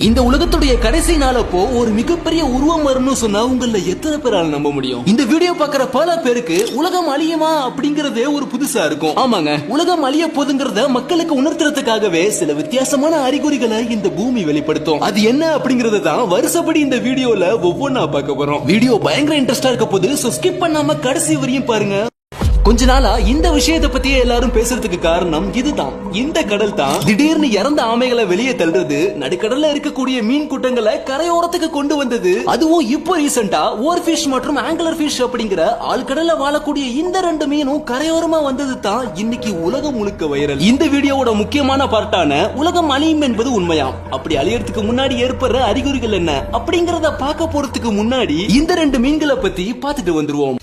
இந்த உலகத்துடைய கடைசி நாளப்போ ஒரு மிகப்பெரிய உருவம் வரும்னு சொன்னா உங்கள எத்தனை பேரால நம்ப முடியும்? இந்த வீடியோ பாக்குற பல பேருக்கு உலகம் அழியுமா அப்படிங்கறதே ஒரு புதுசா இருக்கும். ஆமாங்க, உலகம் அழிய போதுங்கிறத மக்களுக்கு உணர்த்துறதுக்காகவே சில வித்தியாசமான அறிகுறிகளை இந்த பூமி வெளிப்படுத்தும். அது என்ன அப்படிங்கறத தான் வருஷப்படி இந்த வீடியோல ஒவ்வொன்னா பார்க்க போறோம். வீடியோ பயங்கர இன்ட்ரெஸ்டா இருக்க போது, சோ ஸ்கிப் பண்ணாம கடைசி வரையும் பாருங்க. கொஞ்ச நாளா இந்த விஷயத்தை பத்தியே எல்லாரும் பேசுறதுக்கு காரணம் இதுதான். இந்த கடல் தான் திடீர்னு இறந்த ஆமைகளை வெளியே தள்ளுறது, நடுக்கடல்ல இருக்கக்கூடிய மீன் கூட்டங்களை கரையோரத்துக்கு கொண்டு வந்தது. அதுவும் இப்போ ரீசெண்டா ஓர் ஃபிஷ் மற்றும் ஆங்கிலர் ஃபிஷ் அப்படிங்கிற ஆழ்கடல்ல வாழக்கூடிய இந்த ரெண்டு மீனும் கரையோரமா வந்தது தான் இன்னைக்கு உலகம் முழுக்க வைரல். இந்த வீடியோவோட முக்கியமான பார்ட்டான உலகம் அழியும் என்பது உண்மையாம், அப்படி அழியறதுக்கு முன்னாடி ஏற்படுற அறிகுறிகள் என்ன அப்படிங்கறத பார்க்க போறதுக்கு முன்னாடி இந்த ரெண்டு மீன்களை பத்தி பார்த்துட்டு வந்துருவோம்.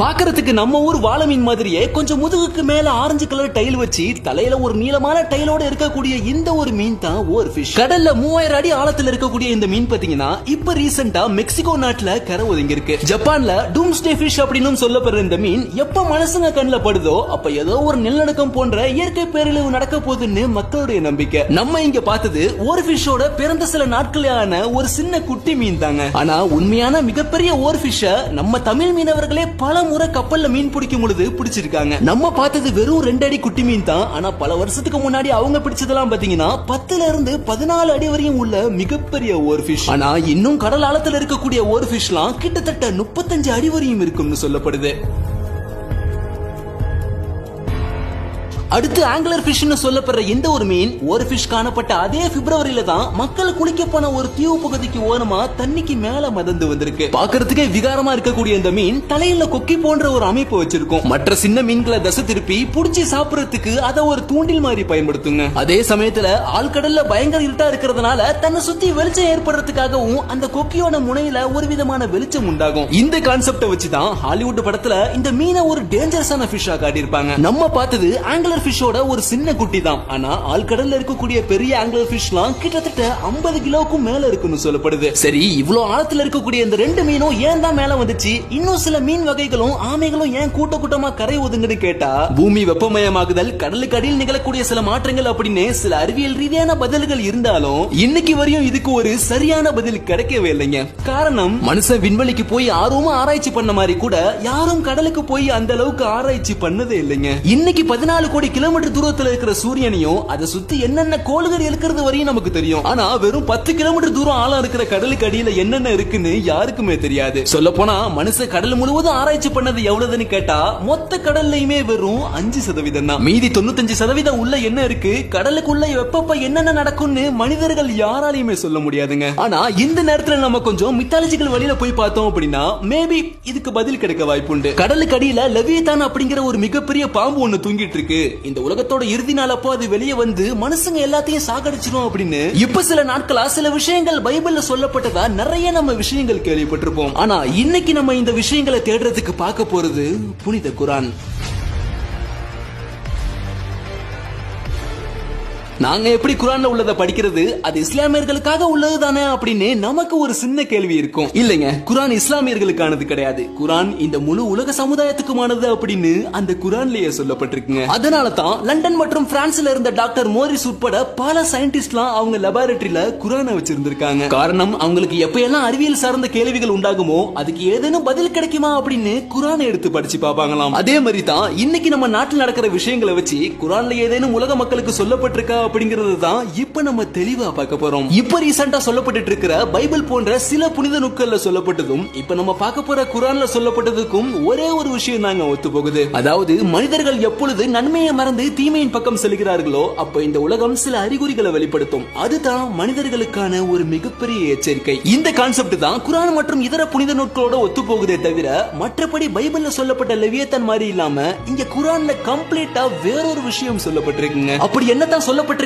பாக்குறதுக்கு நம்ம ஊர் வாழை மீன் மாதிரியே கொஞ்சம் முதுகுக்கு மேல ஆரஞ்சு கலர் டைல் வச்சு தலையில ஒரு நீளமான டைலோட இருக்கக்கூடிய இந்த ஒரு மீன் தான் ஓர் ஃபிஷ். கடல்ல 3000 அடி ஆழத்துல இருக்கக்கூடிய இந்த மீன் பாத்தீங்கன்னா இப்ப ரீசெண்டா மெக்சிகோ நாட்டுல கரை ஒதுங்கி இருக்கு. ஜப்பான்ல டூம்ஸ்டே ஃபிஷ் அப்படின்னு சொல்லப்படுற இந்த மீன் எப்ப மனசுங்க கண்ணுல படுதோ அப்ப ஏதோ ஒரு நிலநடுக்கம் போன்ற இயற்கை பேரழிவு நடக்க போகுதுன்னு மக்களுடைய நம்பிக்கை. நம்ம இங்க பார்த்தது ஓர் ஃபிஷோட பிறந்த சில நாட்களான ஒரு சின்ன குட்டி மீன் தாங்க. ஆனா உண்மையான மிகப்பெரிய ஓர் ஃபிஷ நம்ம தமிழ் மீனவர்களே பல முறை கப்பல்ல மீன் பிடிக்கும் பொழுது பிடிச்சிருக்காங்க. நம்ம பார்த்தது வெறும் 2 அடி குட்டி மீன் தான். ஆனா பல வருஷத்துக்கு முன்னாடி அவங்க பிடிச்சதெல்லாம் பாத்தீங்கன்னா 10ல இருந்து 14 அடி வரையும் உள்ள மிகப்பெரிய ஓர் ஃபிஷ். ஆனா இன்னும் கடல் ஆழத்துல இருக்கக்கூடிய ஓர் ஃபிஷ்லாம் கிட்டத்தட்ட 35 அடி வரையும் இருக்கும்னு சொல்லப்படுது. அடுத்து ஆங்கிலர் ஃபிஷ்னு சொல்லப்படுற இந்த ஒரு மீன் ஒரு ஃபிஷ் காணப்பட்ட அதே பிப்ரவரியில தான் மக்கள் குளிக்க போன ஒரு தீவு பகுதிக்கு ஓரமா தண்ணிக்கு மேல மதந்து வந்திருக்கு. பாக்குறதுக்கே விகாரமா இருக்கக்கூடிய இந்த மீன் தலையில கொக்கி போன்ற ஒரு அமைப்பு வச்சிருக்கும். மற்ற சின்ன மீன்களை தசை திருப்பி புடிச்சு சாப்பிடறதுக்கு அதை ஒரு தூண்டில் மாதிரி பயன்படுத்துங்க. அதே சமயத்துல ஆழ்கடல்ல பயங்கர இருட்டா இருக்கிறதுனால தன்னை சுத்தி வெளிச்சம் ஏற்படுறதுக்காகவும் அந்த கொக்கியோட முனையில ஒரு விதமான வெளிச்சம் உண்டாகும். இந்த கான்செப்ட வச்சுதான் ஹாலிவுட் படத்துல இந்த மீனை ஒரு டேஞ்சரஸான ஃபிஷ்ஷா காட்டியிருப்பாங்க. நம்ம பார்த்தது ஆங்கிலர் ஃபிஷ்ஷோட ஒரு சின்ன குட்டி தான். ஆனா ஆழ்கடல்ல இருக்கக்கூடிய பெரிய ஆங்கிலர் ஃபிஷ்லாம் கிட்டத்தட்ட 50 கிலோவுக்கும் மேல இருக்குன்னு சொல்லப்படுது. சரி, இவ்வளவு ஆழத்துல இருக்கக்கூடிய இந்த ரெண்டு மீனும் ஏன் தான் மேல வந்துச்சு? இன்னும் சில மீன் வகைகளும் ஆமைகளும் ஏன் கூட்ட கூட்டமா கரை ஒதுங்குன்னு கேட்டா, பூமி வெப்பமயமாகுதல், கடலுக்கு அடியில் நிகழக்கூடிய சில மாற்றங்கள் அப்படின்னு சில அறிவியல் ரீதியான பதில்கள் இருந்தாலும் இன்னைக்கு வரையும் இதுக்கு ஒரு சரியான பதில் கிடைக்கவே இல்லைங்க. காரணம், மனுஷன் விண்வெளிக்கு போய் ஆர்வமா ஆராய்ச்சி பண்ண மாதிரி கூட யாரும் கடலுக்கு போய் அந்த அளவுக்கு ஆராய்ச்சி பண்ணதே இல்லைங்க. இன்னைக்கு 14 கோடி கிலோமீட்டர் தூரத்துல இருக்கிற சூரியனையும் அதை சுத்தி என்னென்ன கோள்கள் இருக்கிறது வரையும் நமக்கு தெரியும். ஆனா வெறும் 10 கிலோமீட்டர் தூரம் ஆழம் இருக்கிற கடலுக்கு அடியில என்னென்ன இருக்குன்னு யாருக்குமே தெரியாது. சொல்ல போனா மனுஷன் கடல் முழுவதும் ஆராய்ச்சி பண்ணது எவ்வளவுன்னு கேட்டா மொத்த கடல்லையுமே வெறும் 5% தான். மீதி 95% உள்ள என்ன இருக்கு, கடலுக்குள்ள வெப்பப்ப என்னென்ன நடக்கும்னு மனிதர்கள் யாராலையுமே சொல்ல முடியாதுங்க. ஆனா இந்த நேரத்துல நம்ம கொஞ்சம் மித்தாலஜிக்கல் வழியில போய் பார்த்தோம் அப்படின்னா மேபி இதுக்கு பதில் கிடைக்க வாய்ப்புண்டு. கடலுக்கு அடியில லெவியதான் அப்படிங்கிற ஒரு மிகப்பெரிய பாம்பு ஒண்ணு தூங்கிட்டு இருக்கு. இந்த உலகத்தோட இறுதி நாள் அப்போ அது வெளியே வந்து மனுஷங்க எல்லாத்தையும் சாகடிச்சிடும் அப்படின்னு இப்ப சில நாட்களா சில விஷயங்கள் பைபிள்ல சொல்லப்பட்டதா நிறைய நம்ம விஷயங்கள் கேள்விப்பட்டிருப்போம். ஆனா இன்னைக்கு நம்ம இந்த விஷயங்களை தேடுறதுக்கு பார்க்க போறது புனித குரான். நாங்க எப்படி குரான்ல உள்ளத படிக்கிறது, அது இஸ்லாமியர்களுக்காக உள்ளது தானே அப்படின்னு நமக்கு ஒரு சின்ன கேள்வி இருக்கும். இல்லைங்க, குரான் இஸ்லாமியர்களுக்கானது கிடையாது. குரான் இந்த முழு உலக சமுதாயத்துக்குமானது அப்படின்னு அந்த குரான்லயே சொல்லப்பட்டிருக்குங்க. அதனால தான் லண்டன் மற்றும் பிரான்ஸ்ல இருந்த டாக்டர் மோரிஸ் உட்பட பல சயின்டிஸ்ட்லாம் அவங்க லேபரட்டரியில குரானை வச்சிருந்திருக்காங்க. காரணம், அவங்களுக்கு எப்பயெல்லாம் அறிவியல் சார்ந்த கேள்விகள் உண்டாகுமோ அதுக்கு ஏதேனும் பதில் கிடைக்குமா அப்படின்னு குரானை எடுத்து படிச்சு பாப்பாங்களாம். அதே மாதிரி தான் இன்னைக்கு நம்ம நாட்டில் நடக்கிற விஷயங்களை வச்சு குரான்ல ஏதேனும் உலக மக்களுக்கு சொல்லப்பட்டிருக்கா அப்படிங்கிறது தான் இப்ப நம்ம தெளிவா பார்க்க போறோம். இப்ப ரீசெண்டா சொல்லப்பட்டு இருக்கிற பைபிள் போன்ற சில புனித நூல்கள்ல சொல்லப்பட்டதும் இப்ப நம்ம பார்க்க போற குரான்ல சொல்லப்பட்டதுக்கும் ஒரே ஒரு விஷயம் தாங்க ஒத்து போகுது. அதாவது மனிதர்கள் எப்பொழுது நன்மையை மறந்து தீமையின் பக்கம் செல்கிறார்களோ அப்ப இந்த உலகம் சில அறிகுறிகளை வெளிப்படுத்தும். அதுதான் மனிதர்களுக்கான ஒரு மிகப்பெரிய எச்சரிக்கை. இந்த கான்செப்ட் தான் குரான் மற்றும் இதர புனித நூல்களோட ஒத்து போகுதே தவிர மற்றபடி பைபிள்ல சொல்லப்பட்ட லெவியத்தான் மாதிரி இல்லாம இங்க குரான்ல கம்ப்ளீட்டா வேறொரு விஷயம் சொல்லப்பட்டிருக்குங்க. அப்படி என்னதான் சொல்லப்பட்டிருக்குங்கிறத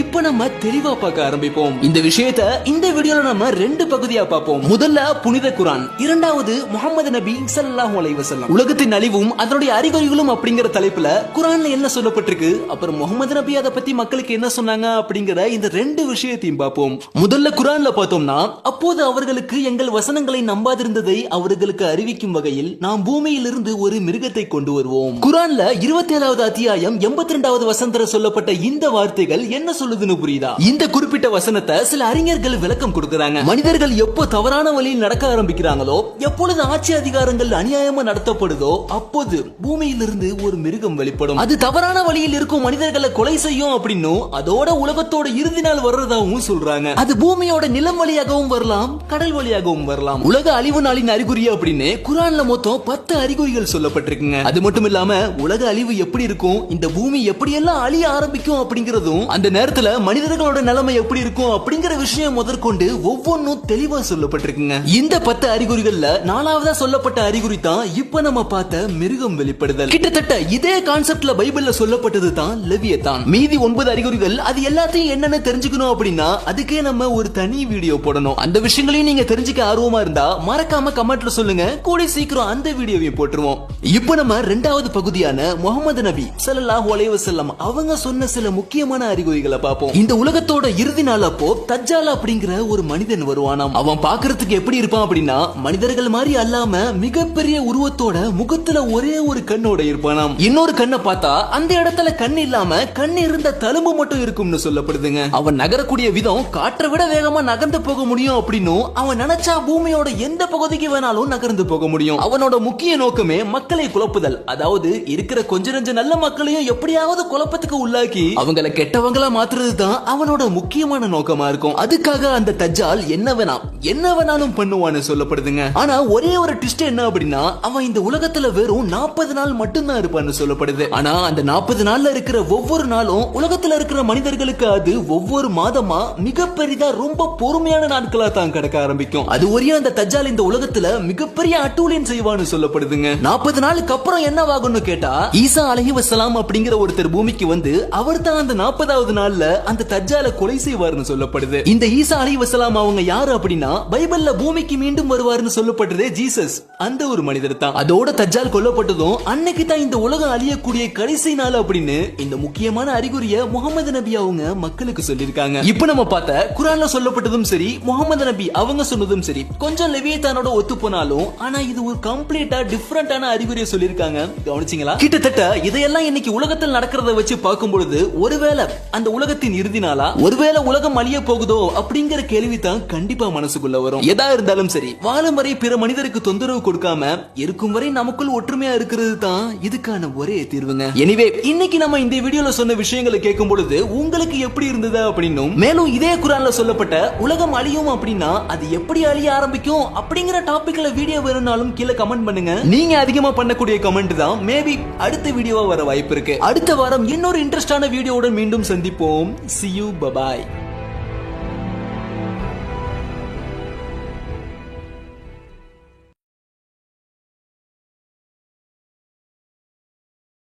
இப்ப நம்ம தெளிவா பார்க்க ஆரம்பிப்போம். இந்த விஷயத்தை இந்த வீடியோல நம்ம 2 பகுதியா பார்ப்போம். முதல்ல புனித குரான், இரண்டாவது முஹம்மது நபி ஸல்லல்லாஹு அலைஹி வஸல்லம். உலகத்தின் அழிவும் அதனுடைய அறிகுறிகளும் அப்படிங்கிற தலைப்புல குரான்ல என்ன சொல்லப்பட்டிருக்கு, அப்புறம் முஹம்மது நபி அதை பத்தி மக்களுக்கு என்ன சொன்னாங்க அப்படிங்கிற இந்த 2 விஷயத்தையும் பார்ப்போம். முதல்ல குரான்ல பார்த்தோம்னா, அப்போது அவர்களுக்கு எங்கள் வசனங்களை நம்பாதிருந்ததை அவர்களுக்கு அறிவிக்கும் வகையில் நாம் பூமியிலிருந்து ஒரு மிருகத்தை கொண்டு வருவோம். குரான்ல 27வது அத்தியாயம் 82வது வசனத்துல சொல்லப்பட்ட இந்த வார்த்தை வார்த்தைகள் என்ன சொல்லுதுன்னு புரியுதா? இந்த குறிப்பிட்ட வசனத்தை சில அறிஞர்கள் விளக்கம் கொடுக்கறாங்க. மனிதர்கள் எப்போ தவறான வழியில் நடக்க ஆரம்பிக்கிறாங்களோ, எப்பொழுது ஆட்சி அதிகாரங்கள் அநியாயமா நடத்தப்படுதோ, அப்போது பூமியிலிருந்து ஒரு மிருகம் வெளிப்படும். அது தவறான வழியில் இருக்கும் மனிதர்களை கொலை செய்யும் அப்படின்னும், அதோட உலகத்தோட இறுதி நாள் வர்றதாவும் சொல்றாங்க. அது பூமியோட நிலம் வழியாகவும் வரலாம், கடல் வழியாகவும் வரலாம். உலக அழிவு நாளின் அறிகுறி அப்படின்னு குர்ஆன்ல மொத்தம் 10 அறிகுறிகள் சொல்லப்பட்டிருக்குங்க. அது மட்டும் இல்லாம உலக அழிவு எப்படி இருக்கும், இந்த பூமி எப்படி எல்லாம் அழிய ஆரம்பிக்கும் அப்படிங்கறதும், அந்த நேரத்துல மனிதர்களோட நிலைமை எப்படி இருக்கும் அப்படிங்கிற விஷயம் முதற்கொண்டு ஒவ்வொன்றும் தெளிவா சொல்லப்பட்டிருக்குங்க. இந்த 10 அறிகுறிகள்ல 4வதா சொல்லப்பட்ட அறிகுறி தான் இப்ப நம்ம பார்த்த மிருகம் வெளிப்படுதல். கிட்டத்தட்ட இதே கான்செப்ட்ல பைபிள்ல சொல்லப்பட்டது தான் லெவியதான். மீதி 9 அறிகுறிகள் அது எல்லாத்தையும் என்னன்னு தெரிஞ்சுக்கணும் அப்படின்னா அதுக்கே நம்ம ஒரு தனி வீடியோ போடணும். அந்த விஷயங்களையும் நீங்க தெரிஞ்சுக்க ஆர்வமா இருந்தா மறக்காம கமெண்ட்ல சொல்லுங்க. கூடி சீக்கிரம் அந்த வீடியோவையும் போட்டுருவோம். இப்போ நம்ம 2வது பகுதியான முஹம்மது நபி ஸல்லல்லாஹு அலைஹி வஸல்லம் அவங்க சொன்ன சில முக்கியமான அறிகுறிகளை பார்ப்போம். இந்த உலகத்தோட இறுதி நாள் அப்போ தஜ்ஜால் அப்படிங்கிற ஒரு மனிதன் வருவானாம். அவன் பார்க்கிறதுக்கு எப்படி இருப்பான் அப்படின்னா மனிதர்கள் மாதிரி அல்லாம மிகப்பெரிய உருவத்தோட முகத்துல ஒரே ஒரு கண்ணோட இருப்பானாம். இன்னொரு கண்ணை பார்த்தா அந்த இடத்துல கண் இல்லாம கண் இருந்த தழும்பு மட்டும் இருக்கும்னு சொல்லப்படுதுங்க. அவன் நகரக்கூடிய விதம் காற்றை விட வேகமா நகர்ந்து போக முடியும் அப்படின்னும், அவன் நினைச்சா பூமியோட எந்த பகுதிக்கு வேணாலும் நகர்ந்து போக முடியும். அவனோட முக்கிய நோக்கமே மக்களை குழப்புதல். அதாவது இருக்கிற கொஞ்ச நெஞ்ச நல்ல மக்களையும் எப்படியாவது குழப்பத்துக்கு உள்ளாக்கி அவங்கள கெட்டவங்களா மாத்துறது தான் அவனோட முக்கியமான நோக்கமா இருக்கும். அதுக்காக அந்த தஜ்ஜால் என்ன வேணாலும் பண்ணுவான்னு சொல்லப்படுதுங்க. ஆனா ஒரே ஒரு ட்விஸ்ட் என்ன அப்படின்னா, அவன் இந்த உலகத்துல வெறும் 40 நாள் மட்டும்தான் இருப்பான்னு சொல்லப்படுது. ஆனா அந்த 40 நாள்ல இருக்கிற ஒவ்வொரு நாளும் உலகத்துல இருக்கிற மனிதர்களுக்கு அது ஒவ்வொரு மாதமா மிகப்பெரிதா ரொம்ப பொறுமையான நாட்களா தான் கிடக்க ஆரம்பிக்கும். அது ஒரே அந்த தஜ்ஜால் இந்த உலகத்துல மிகப்பெரிய அட்டூழியம் செய்வான்னு சொல்லப்படுதுங்க. 40 நாளுக்கு அப்புறம் என்னவாகும்னு கேட்டா, ஈசா அலைஹிஸ்ஸலாம் அப்படிங்கிற ஒருத்தர் பூமிக்கு வந்து அவர் தான் அந்த 40வது நாள்ல அந்த தஜ்ஜாலை கொலை செய்வார்னு சொல்லப்படுது. இந்த ஈசா அலைஹிஸ்ஸலாம் அவங்க யாரு அப்படின்னா, பைபிள்ல பூமிக்கு மீண்டும் வருவார்னு சொல்லப்பட்டதே ஜீசஸ் அந்த ஒரு மனிதர் தான். அதோட தஜ்ஜால் கொல்லப்பட்டதும் அன்னைக்கு தான் இந்த உலகம் அழியக்கூடிய கடைசி நாள் அப்படின்னு இந்த முக்கியமான அறிகுறியை முஹம்மது நபி அவங்க மக்களுக்கு சொல்லியிருக்காங்க. இப்போ நம்ம பார்த்த குர்ஆன்ல சொல்லப்பட்டதும் சரி, முஹம்மது நபி அவங்க சொன்னதும் சரி, கொஞ்சம் லெவியத்தானோட ஒத்து போனாலும் ஆனா இது ஒரு கம்ப்ளீட்டா டிஃபரண்டான அறிகுறியை சொல்லியிருக்காங்க. கவனிச்சீங்களா? கிட்டத்தட்ட இதையெல்லாம் இன்னைக்கு உலகத்தில் நடக்கிறத வச்சு பார்க்கும் பொழுது ஒருவேளை அந்த உலகத்தின் இறுதி நாளா, ஒருவேளை உலகம் அழிய போகுதோ அப்படிங்கிற கேள்வி தான் கண்டிப்பா மனசுக்குள்ள வரும். எதா இருந்தாலும் சரி, வாழும் வரை பிற மனிதருக்கு தொந்தரவு கொடுக்காம இருக்கும் வரை நமக்குள் ஒற்றுமையா இருக்கிறது தான் இதுக்கான ஒரே தீர்வுங்க. எனிவே இன்னைக்கு நம்ம இந்த வீடியோல சொன்ன விஷயங்களை கேட்கும் பொழுது உங்களுக்கு எப்படி இருந்தது அப்படின்னும், மேலும் இதே குர்ஆன்ல சொல்லப்பட்ட உலகம் அழியும் அப்படின்னா அது எப்படி அழிய ஆரம்பிக்கும் அப்படிங்கிற டாபிக்ல வீடியோ வேணும்னாலும் கீழே கமெண்ட் பண்ணுங்க. நீங்க அதிகமா பண்ணக்கூடிய கமெண்ட் தான் மேபி அடுத்த வீடியோவா வர வாய்ப்பு இருக்கு. அடுத்த வாரம் இன்னொரு இன்ட்ரெஸ்டான வீடியோவுடன் மீண்டும் சந்திப்போம். See you, bye bye.